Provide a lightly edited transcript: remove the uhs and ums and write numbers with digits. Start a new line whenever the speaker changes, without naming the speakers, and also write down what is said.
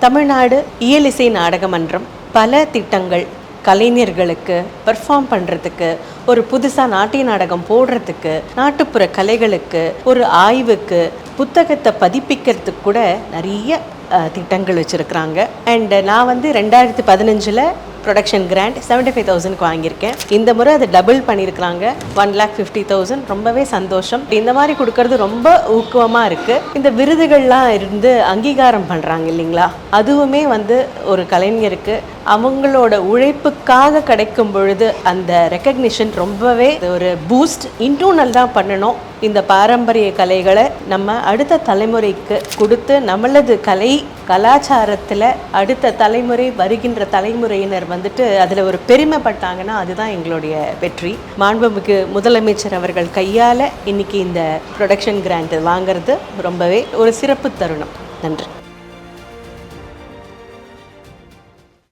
தமிழ்நாடு இயலிசை நாடக மன்றம் பல திட்டங்கள் கலைஞர்களுக்கு பெர்ஃபார்ம் பண்ணுறதுக்கு, ஒரு புதுசாக நாட்டிய நாடகம் போடுறதுக்கு, நாட்டுப்புற கலைகளுக்கு, ஒரு ஆய்வுக்கு, புத்தகத்தை பதிப்பிக்கிறதுக்கு கூட நிறைய திட்டங்கள் வச்சுருக்குறாங்க. அண்ட் நான் வந்து 2015 ப்ரொடக்ஷன் கிராண்ட் 75,000க்கு வாங்கியிருக்கேன். இந்த முறை அதை டபுள் பண்ணியிருக்கிறாங்க, 1,50,000. ரொம்பவே சந்தோஷம். இந்த மாதிரி கொடுக்கறது ரொம்ப ஊக்குவமாக இருக்குது. இந்த விருதுகள்லாம் இருந்து அங்கீகாரம் பண்ணுறாங்க இல்லைங்களா, அதுவுமே வந்து ஒரு கலைஞருக்கு அவங்களோட உழைப்புக்காக கிடைக்கும் பொழுது அந்த ரெக்கக்னிஷன் ரொம்பவே ஒரு பூஸ்ட். இன்னும் நல்லா பண்ணணும். இந்த பாரம்பரிய கலைகளை நம்ம அடுத்த தலைமுறைக்கு கொடுத்து நம்மளது கலாச்சாரத்தில் அடுத்த தலைமுறை, வருகின்ற தலைமுறையினர் வந்துட்டு அதில் ஒரு பெருமைப்பட்டாங்கன்னா அதுதான் எங்களுடைய வெற்றி. மாண்புமிகு முதலமைச்சர் அவர்கள் கையால் இன்னைக்கு இந்த ப்ரொடக்ஷன் கிராண்ட் வாங்கிறது ரொம்பவே ஒரு சிறப்பு தருணம். நன்றி.